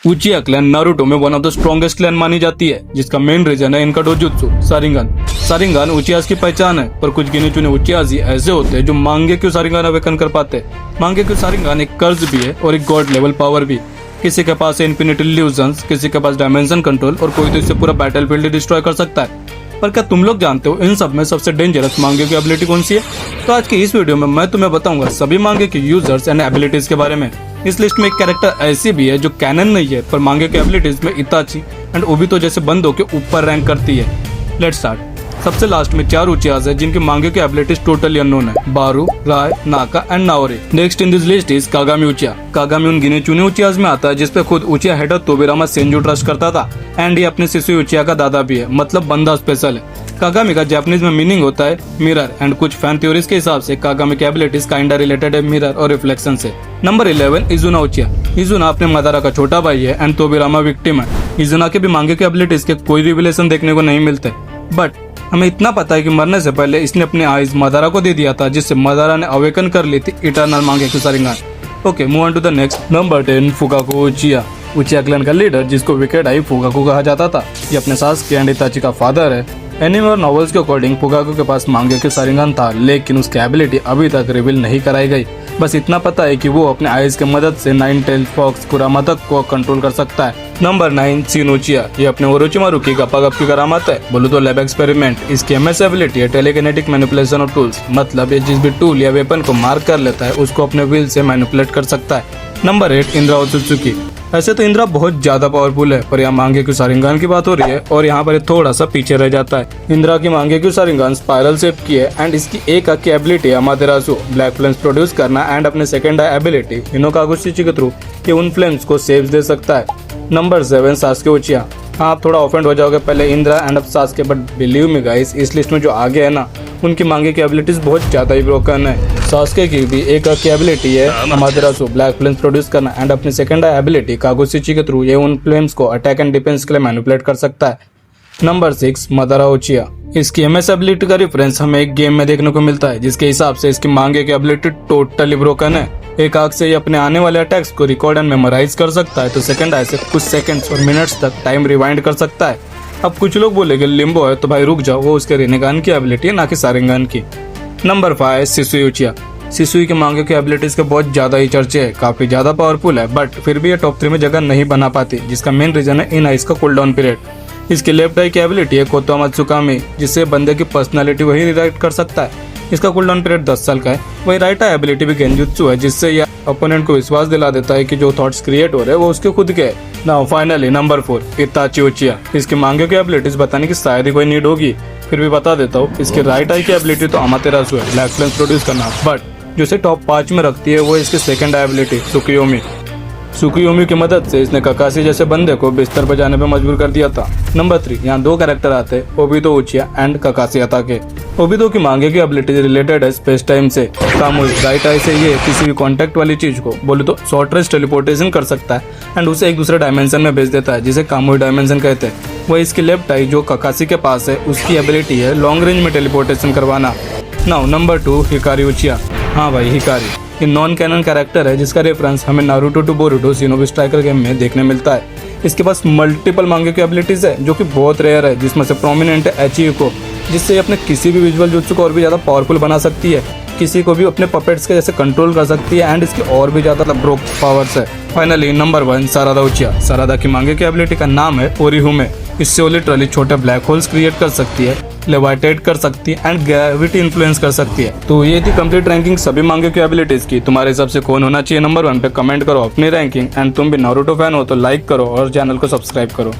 उचिया clan Naruto में one of the strongest clan मानी जाती है, जिसका मेन रीजन है इनका डोजुत्सु सारिंगन। सारिंगन उचियास की पहचान है, पर कुछ गिने चुने उचियास ही ऐसे होते हैं जो मांगेक्यू सारिंगन अवेकन कर पाते हैं। मांगेक्यू सारिंगन एक कर्ज भी है और एक गॉड लेवल पावर भी। किसी के पास है इन्फिनिटी इल्यूजन्स, किसी के पास डायमेंशन कंट्रोल, और कोई तो इससे पूरा बैटलफील्ड डिस्ट्रॉय कर सकता है। पर क्या तुम लोग जानते हो इन सब में सबसे डेंजरस मांगेक्यू की एबिलिटी कौन सी है? तो आज की इस वीडियो में मैं तुम्हें बताऊंगा सभी मांगेक्यू यूजर्स एंड एबिलिटीज के बारे में। इस लिस्ट में एक कैरेक्टर ऐसी भी है जो कैनन नहीं है, पर मांगेक्यू एबिलिटीज में इताची एंड ओबितो जैसे बंदों के ऊपर रैंक करती है। Let's start. सबसे लास्ट में 4 उचियास है जिनकी मांगेक्यू एबिलिटीज टोटली अननोन है, Baru, Rai, Naka and Naori. Next in this list is Kagami Uchiha. Kagami उन गिने चुने उचियास में आता है जिसपे खुद Uchiha head Tobirama Senju trust करता था, एंड ये अपने शिशु उचिया का दादा भी है, मतलब बंदा स्पेशल है। कागामी का जापानीज में मीनिंग होता है मिरर, एंड कुछ फैन थ्योरीज के हिसाब से कागामी की एबिलिटीज काइंडा रिलेटेड है मिरर और रिफ्लेक्शन से। नंबर 11 इजुना उचिया। इजुना अपने मदारा का छोटा भाई है एंड तोबिरामा विक्टिम है। इजुना के भी मांगेक्यू एबिलिटीज के कोई रिविलेशन देखने को नहीं मिलते, बट हमें इतना पता है कि मरने से पहले इसने अपने आइज मदारा को दे दिया था, जिससे मदारा ने अवेकन कर ली थी eternal Mangekyo Sharingan. Okay, move on to the next. Number 10 Fugaku Uchiha. Uchiha clan का लीडर जिसको विकेड आई फुकाकू कहा जाता था, ये अपने सास के एंड इताची का फादर है। एनिमे और नॉवेल्स के अकॉर्डिंग फुकाकू के पास मांगेक्यू सारिंगन था, लेकिन उसकी एबिलिटी अभी तक रिवील नहीं कराई गई। बस इतना पता है कि वो अपने आइज के मदद से 9 टेल फॉक्स कुरामा तक को कंट्रोल कर सकता है। Number 9 Shin उचिया। ये अपने ओरोचिमारू की गप्पा की करामात है, बोलो तो लैब एक्सपेरिमेंट। इसकी एमएस एबिलिटी है टेलीकिनेटिक मैनिपुलेशन ऑफ टूल्स, मतलब ये जिस भी टूल या वेपन को मार्क कर लेता है उसको अपने व्हील से मैनिपुलेट कर सकता है। नंबर 8 इंद्रा ओत्सुत्सुकी। ऐसे तो इंद्रा बहुत ज्यादा पावरफुल है, पर यहाँ मांगेक्यू सारिंगन की बात हो रही है और यहाँ पर थोड़ा सा पीछे रह जाता है। इंद्रा की मांगेक्यू सारिंगन स्पाइरल शेप की है, एंड इसकी एक आंख की एबिलिटी है अमातेरासु, ब्लैक फ्लेम्स प्रोड्यूस करना, एंड अपने सेकंड आई एबिलिटी हिनोकागुची के थ्रू ये उन फ्लेम्स को सेव दे सकता है। Number 7 Sasuke उचिया। हाँ, आप थोड़ा ऑफेंड हो जाओगे पहले इंद्रा एंड अब Sasuke, but believe me guys, इस लिस्ट में जो आगे है ना, उनकी मांगेक्यू एबिलिटीज बहुत ज्यादा ही ब्रोकन है। सास्के की भी एक आंख की एबिलिटी है अमातेरासु, ब्लैक फ्लेम्स प्रोड्यूस करना, एंड अपनी सेकंड आई एबिलिटी कागुची के थ्रू ये उन फ्लेम्स को अटैक एंड डिफेंस के लिए मैनिपुलेट कर सकता है। Number 6 Madara उचिया। इसकी एमएस एबिलिटी का रेफरेंस हमें एक गेम में देखने को मिलता है, जिसके हिसाब से इसकी मांगेक्यू एबिलिटी टोटली ब्रोकन है। एक आंख से ये अपने आने वाले अटैक्स को रिकॉर्ड एंड मेमोराइज कर सकता है, तो सेकंड आई से कुछ सेकंड्स और मिनट्स तक टाइम रिवाइंड कर सकता है। अब कुछ लोग बोलेंगे लिम्बो है, तो भाई रुक जाओ, वो उसके रिनेगान की एबिलिटी है, ना कि सारिंगन की। नंबर 5 शिसुई उचिया। शिसुई के मांगेक्यू एबिलिटीज के बहुत ज्यादा ही चर्चे है, काफी ज्यादा पावरफुल है, बट फिर भी ये टॉप 3 में जगह नहीं बना पाती, जिसका मेन रीजन है इन आइज का कूलडाउन पीरियड। इसकी लेफ्ट आई की एबिलिटी है कोतोमा त्सुकामी, जिससे बंदे की पर्सनालिटी वही रिराइट कर सकता है। इसका कूलडाउन पीरियड 10 साल का है। वही राइट आई एबिलिटी भी गेंजुत्सु है, जिससे यह ओपोनेंट को विश्वास दिला देता है कि जो थॉट्स क्रिएट हो रहे हैं वो उसके खुद के हैं। Now finally number 4 इताची उचिया। इसकी मांगेक्यू एबिलिटीज बताने की शायद ही कोई नीड होगी, फिर भी बता देता हूँ। इसकी राइट आई की एबिलिटी तो अमातेरासु है, ब्लैक फ्लेम्स प्रोड्यूस करना, बट जो इसे टॉप 5 में रखती है वो इसकी सेकंड आई एबिलिटी सुकुयोमी। सुकुयोमी की मदद से इसने ककाशी जैसे बंदे को बिस्तर पर जाने पर मजबूर कर दिया था। नंबर 3 यहाँ 2 कैरेक्टर आते हैं, Obito Uchiha and Kakashi Hatake. Obito की मांगेक्यू एबिलिटी रिलेटेड है स्पेस टाइम से। कामुई राइट आई से ये किसी भी कॉन्टेक्ट वाली चीज को बोले तो शॉर्ट रेंज टेलीपोर्टेशन कर सकता है, एंड उसे एक दूसरे डायमेंशन में भेज देता है, जिसे कामुई डायमेंशन कहते हैं। वह इसकी लेफ्ट आई जो ककाशी के पास है, उसकी एबिलिटी है लॉन्ग रेंज में टेलीपोर्टेशन करवाना। Now number 2 Hikari उचिया। हाँ भाई, हिकारी ये नॉन कैनन कैरेक्टर है, जिसका रेफरेंस हमें Naruto to Boruto Shinobi Striker game में देखने मिलता है। इसके पास मल्टीपल मांगेक्यू एबिलिटीज है जो कि बहुत रेयर है, जिसमें से प्रोमिनेंट है एचिको, जिससे ये अपने किसी भी विजुअल जुत्सु को और भी ज्यादा पावरफुल बना सकती है, किसी को भी अपने पपेट्स के जैसे कंट्रोल कर सकती है, एंड इसकी और भी ज्यादा ब्रोक पावर्स है। Finally number 1 सारादा उचिया। सारादा की मांगेक्यू एबिलिटी का नाम है ओरिहुमे। इससे वो लिटरली छोटे ब्लैक होल्स क्रिएट कर सकती है, लेवाइटेट कर सकती है, एंड ग्रेविटी इन्फ्लुएंस कर सकती है। तो ये थी कंप्लीट रैंकिंग सभी मांगेक्यू एबिलिटीज की। तुम्हारे हिसाब से कौन होना चाहिए नंबर 1 पे? कमेंट करो अपनी रैंकिंग, एंड तुम भी नारुतो फैन हो तो लाइक करो और चैनल को सब्सक्राइब करो।